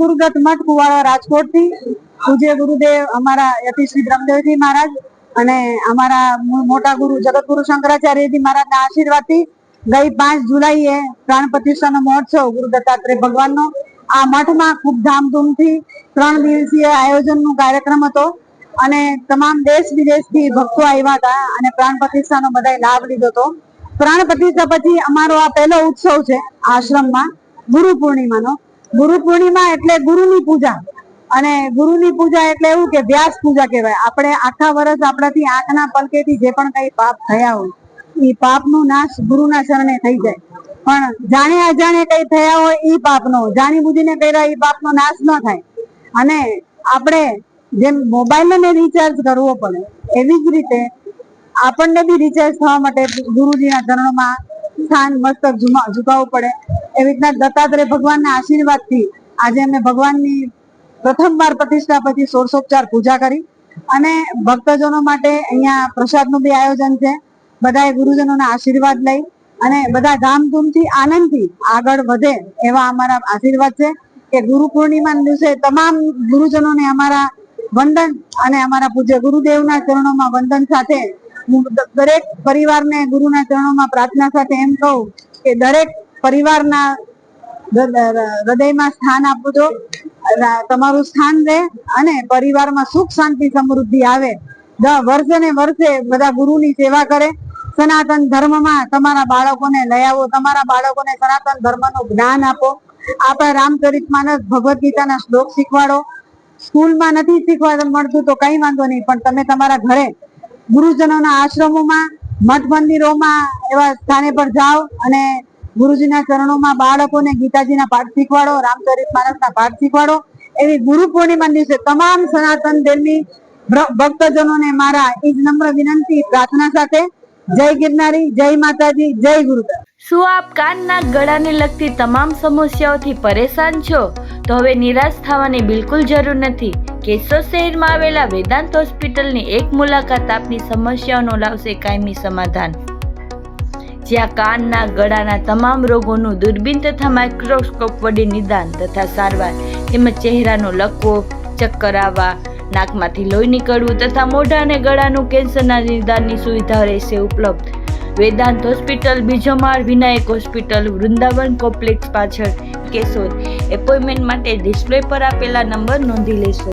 ગુરુદત્ત મઠ કુવાડા રાજકોટથી પૂજ્ય ગુરુદેવ અમારા યતિશ્રી બ્રહ્મદેવજી મહારાજ અને અમારા મોટા ગુરુ જગતગુરુ શંકરાચાર્યજી મહારાજના આશીર્વાદથી ગઈ 5 જુલાઈએ પ્રાણ પ્રતિષ્ઠાનો મહોત્સવ ગુરુ દત્તાત્રેય ભગવાનનો આ મઠમાં ખૂબ ધામધૂમથી 3 દિવસીય આયોજનનો કાર્યક્રમ હતો અને તમામ દેશ વિદેશથી ભક્તો આવ્યા હતા અને પ્રાણ પ્રતિષ્ઠાનો બધાએ લાભ લીધો હતો. પ્રાણ પ્રતિષ્ઠા પછી અમારો આ પહેલો ઉત્સવ છે આશ્રમમાં ગુરુ પૂર્ણિમાનો. ગુરુ પૂર્ણિમા એટલે ગુરુની પૂજા અને ગુરુની પૂજા એટલે એવું કે વ્યાસ પૂજા કહેવાય. આપણે આખા વર્ષ આપણાથી આંખના પલકેથી જે પણ કઈ પાપ થયા હોય એ પાપનો નાશ ગુરુના ચરણે થઈ જાય. પણ જાણે અજાણે કઈ થયા હોય એ પાપનો જાણી બુજીને કર્યા એ પાપનો નાશ ન થાય. અને આપણે જેમ મોબાઈલને રિચાર્જ કરવો પડે એવી જ રીતે આપણને બી રિચાર્જ થવા માટે ગુરુજીના ચરણોમાં સ્થાન મસ્તક ઝુકાવવું પડે. એવી રીતના દત્તાત્રેય ભગવાનના આશીર્વાદથી આજે અમે ભગવાનની પ્રથમવાર પ્રતિષ્ઠા પછી ષોડશોપચાર પૂજા કરી અને ભક્તજનો માટે અહીંયા પ્રસાદનું બી આયોજન છે. બધાએ ગુરુજનોના આશીર્વાદ લઈ અને બધા ધામધૂમથી આનંદથી આગળ વધે એવા અમારા આશીર્વાદ છે કે ગુરુ પૂર્ણિમાના દિવસે તમામ ગુરુજનોને અમારા વંદન અને અમારા પૂજ્ય ગુરુદેવના ચરણોમાં વંદન સાથે હું દરેક પરિવારને ગુરુના ચરણોમાં પ્રાર્થના સાથે એમ કહું કે દરેક પરિવારના હૃદયમાં સ્થાન આપજો. તમારું સ્થાન રહે અને પરિવારમાં સુખ શાંતિ સમૃદ્ધિ આવે. વર્ષે ને વર્ષે બધા ગુરુની સેવા કરે. સનાતન ધર્મમાં તમારા બાળકોને લઈ આવો. તમારા બાળકોને સનાતન ધર્મનું જ્ઞાન આપો. આપણા રામચરિતમાનસ ભગવદ્ ગીતાના શ્લોક શીખવાડો. સ્કૂલમાં નથી શીખવા મળતું તો કઈ વાંધો નહીં, પણ તમે તમારા ઘરે ગુરુજનોના આશ્રમોમાં મઠ મંદિરોમાં એવા સ્થાને પર જાઓ અને ગુરુજીના ચરણોમાં બાળકોને ગીતાજીના પાઠ શીખવાડો, રામચરિતમાનસના પાઠ શીખવાડો. એવી ગુરુ પૂર્ણિમા દિવસે તમામ સનાતન ધર્મી ભક્તજનોને મારા એ જ નમ્ર વિનંતી પ્રાર્થના સાથે જય ગિરનારી, જય માતાજી, જય ગુરુદેવ. શું આપ કાનના ગળાને લગતી તમામ સમસ્યાઓથી પરેશાન છો? તો હવે નિરાશ થવાની બિલકુલ જરૂર નથી. કેશોદ શહેરમાં આવેલા વેદાંત હોસ્પિટલની એક મુલાકાત આપની સમસ્યાઓનો લાવશે કાયમી સમાધાન. જ્યાં કાનના ગળાના તમામ રોગોનું દૂરબીન તથા માઇક્રોસ્કોપ વડે નિદાન તથા સારવાર તેમજ ચહેરાનો લકવો, ચક્કર આવવા, નાકમાંથી લોહી નીકળવું તથા મોઢા અને ગળાનું કેન્સરના નિદાનની સુવિધા રહેશે ઉપલબ્ધ. વેદાંત હોસ્પિટલ, બીજો માળ, વિનાયક હોસ્પિટલ, વૃંદાવન કોમ્પ્લેક્સ પાછળ, કેશોદ. એપોઇન્ટમેન્ટ માટે ડિસ્પ્લે પર આપેલા નંબર નોંધી લેશો.